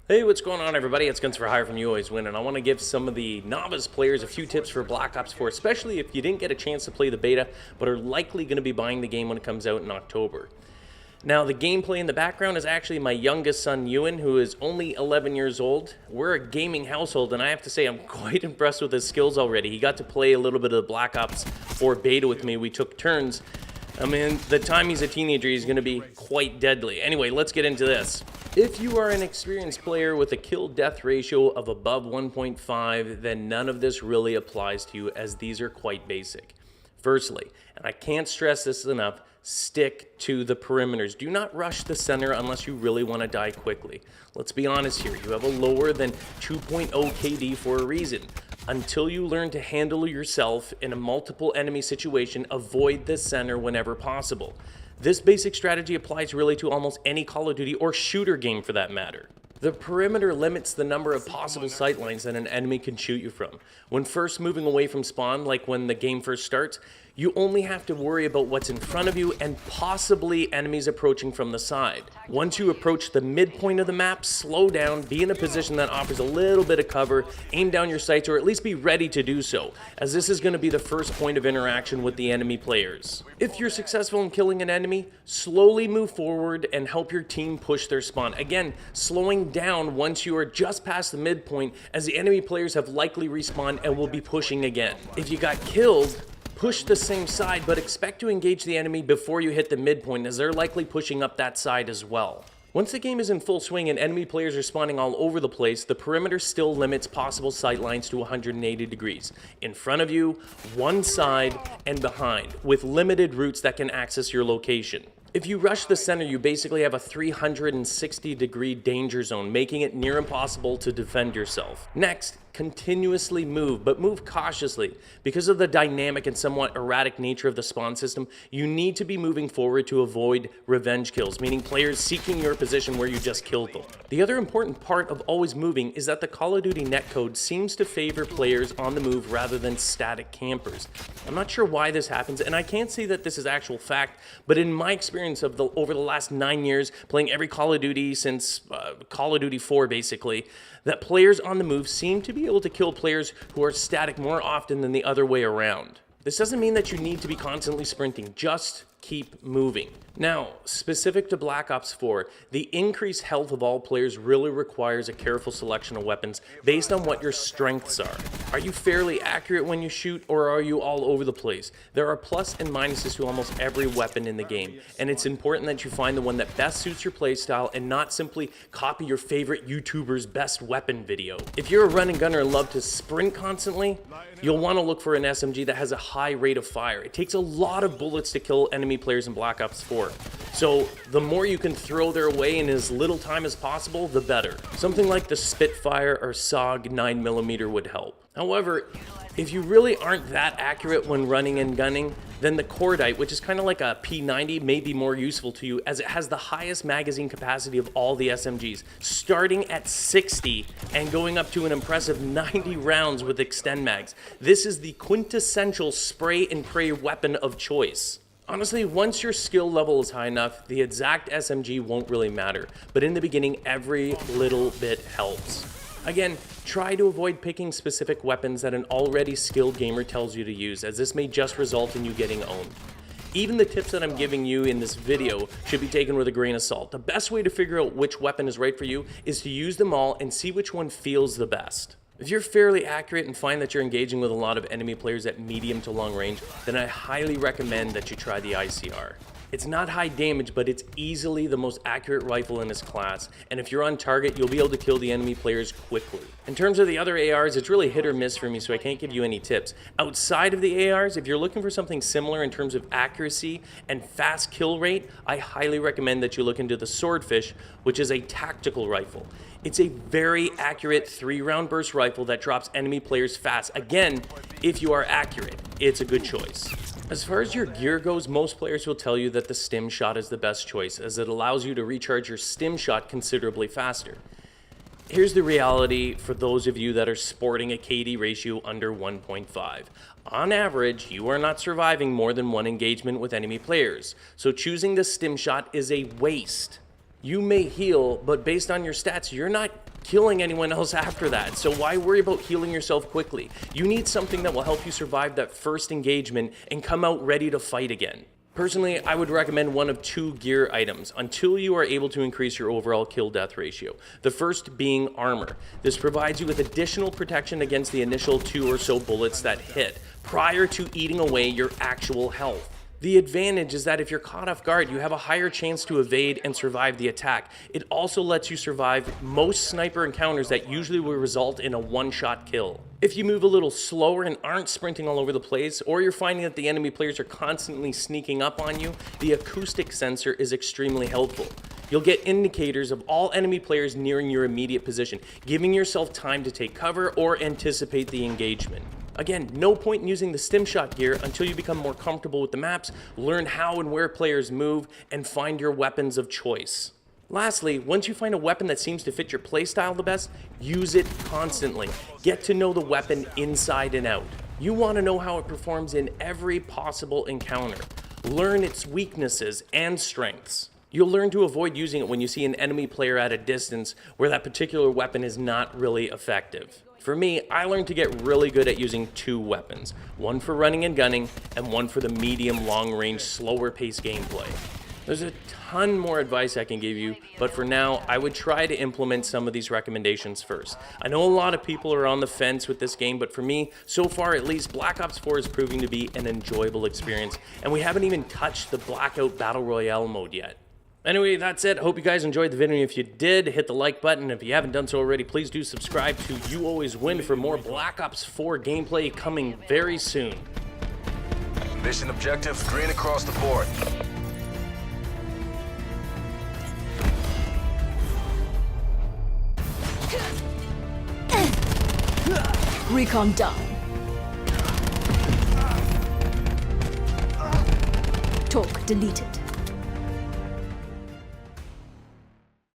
Hey, what's going on, everybody? It's Guns for Hire from YouAlwaysWin, and I want to give some of the novice players a few tips for Black Ops 4, especially if you didn't get a chance to play the beta, but are likely going to be buying the game when it comes out in October. Now, the gameplay in the background is actually my youngest son, Ewan, who is only 11 years old. We're a gaming household, and I have to say I'm quite impressed with his skills already. He got to play a little bit of the Black Ops 4 beta with me. We took turns. I mean, the time he's a teenager, he's going to be quite deadly. Anyway, let's get into this. If you are an experienced player with a kill-death ratio of above 1.5, then none of this really applies to you, as these are quite basic. Firstly, and I can't stress this enough, stick to the perimeters. Do not rush the center unless you really want to die quickly. Let's be honest here, you have a lower than 2.0 KD for a reason. Until you learn to handle yourself in a multiple enemy situation, avoid the center whenever possible. This basic strategy applies really to almost any Call of Duty or shooter game for that matter. The perimeter limits the number of possible sightlines that an enemy can shoot you from. When first moving away from spawn, like when the game first starts, you only have to worry about what's in front of you and possibly enemies approaching from the side. Once you approach the midpoint of the map, slow down, be in a position that offers a little bit of cover, aim down your sights, or at least be ready to do so, as this is going to be the first point of interaction with the enemy players. If you're successful in killing an enemy, slowly move forward and help your team push their spawn. Again, slowing down once you are just past the midpoint, as the enemy players have likely respawned and will be pushing again. If you got killed, push the same side, but expect to engage the enemy before you hit the midpoint, as they're likely pushing up that side as well. Once the game is in full swing and enemy players are spawning all over the place, the perimeter still limits possible sight lines to 180 degrees. In front of you, one side, and behind, with limited routes that can access your location. If you rush the center, you basically have a 360-degree danger zone, making it near impossible to defend yourself. Next, continuously move, but move cautiously. Because of the dynamic and somewhat erratic nature of the spawn system, you need to be moving forward to avoid revenge kills, meaning players seeking your position where you just killed them. The other important part of always moving is that the Call of Duty netcode seems to favor players on the move rather than static campers. I'm not sure why this happens, and I can't say that this is actual fact, but in my experience over the last 9 years, playing every Call of Duty since Call of Duty 4 basically, that players on the move seem to be able to kill players who are static more often than the other way around. This doesn't mean that you need to be constantly sprinting, just keep moving. Now, specific to Black Ops 4, the increased health of all players really requires a careful selection of weapons based on what your strengths are. Are you fairly accurate when you shoot, or are you all over the place? There are plus and minuses to almost every weapon in the game, and it's important that you find the one that best suits your playstyle and not simply copy your favorite YouTuber's best weapon video. If you're a run and gunner and love to sprint constantly, you'll want to look for an SMG that has a high rate of fire. It takes a lot of bullets to kill enemy players in Black Ops 4. So the more you can throw their way in as little time as possible, the better. Something like the Spitfire or SOG 9mm would help. However, if you really aren't that accurate when running and gunning, then the Cordite, which is kind of like a P90, may be more useful to you, as it has the highest magazine capacity of all the SMGs, starting at 60 and going up to an impressive 90 rounds with extend mags. This is the quintessential spray and pray weapon of choice. Honestly, once your skill level is high enough, the exact SMG won't really matter, but in the beginning, every little bit helps. Again, try to avoid picking specific weapons that an already skilled gamer tells you to use, as this may just result in you getting owned. Even the tips that I'm giving you in this video should be taken with a grain of salt. The best way to figure out which weapon is right for you is to use them all and see which one feels the best. If you're fairly accurate and find that you're engaging with a lot of enemy players at medium to long range, then I highly recommend that you try the ICR. It's not high damage, but it's easily the most accurate rifle in its class, and if you're on target, you'll be able to kill the enemy players quickly. In terms of the other ARs, it's really hit or miss for me, so I can't give you any tips. Outside of the ARs, if you're looking for something similar in terms of accuracy and fast kill rate, I highly recommend that you look into the Swordfish, which is a tactical rifle. It's a very accurate 3-round burst rifle that drops enemy players fast. Again, if you are accurate, it's a good choice. As far as your gear goes, most players will tell you that the stim shot is the best choice, as it allows you to recharge your stim shot considerably faster. Here's the reality for those of you that are sporting a KD ratio under 1.5. On average, you are not surviving more than one engagement with enemy players, so choosing the stim shot is a waste. You may heal, but based on your stats, you're not killing anyone else after that. So why worry about healing yourself quickly? You need something that will help you survive that first engagement and come out ready to fight again. Personally, I would recommend one of 2 gear items until you are able to increase your overall kill-death ratio. The first being armor. This provides you with additional protection against the initial 2 or so bullets that hit, prior to eating away your actual health. The advantage is that if you're caught off guard, you have a higher chance to evade and survive the attack. It also lets you survive most sniper encounters that usually will result in a one-shot kill. If you move a little slower and aren't sprinting all over the place, or you're finding that the enemy players are constantly sneaking up on you, the acoustic sensor is extremely helpful. You'll get indicators of all enemy players nearing your immediate position, giving yourself time to take cover or anticipate the engagement. Again, no point in using the stim shot gear until you become more comfortable with the maps, learn how and where players move, and find your weapons of choice. Lastly, once you find a weapon that seems to fit your playstyle the best, use it constantly. Get to know the weapon inside and out. You want to know how it performs in every possible encounter. Learn its weaknesses and strengths. You'll learn to avoid using it when you see an enemy player at a distance where that particular weapon is not really effective. For me, I learned to get really good at using 2 weapons, one for running and gunning, and one for the medium long range slower paced gameplay. There's a ton more advice I can give you, but for now, I would try to implement some of these recommendations first. I know a lot of people are on the fence with this game, but for me, so far at least, Black Ops 4 is proving to be an enjoyable experience, and we haven't even touched the Blackout Battle Royale mode yet. Anyway, that's it. Hope you guys enjoyed the video. If you did, hit the like button. If you haven't done so already, please do subscribe to You Always Win for more Black Ops 4 gameplay coming very soon. Mission objective, green across the board. Recon down. Talk deleted.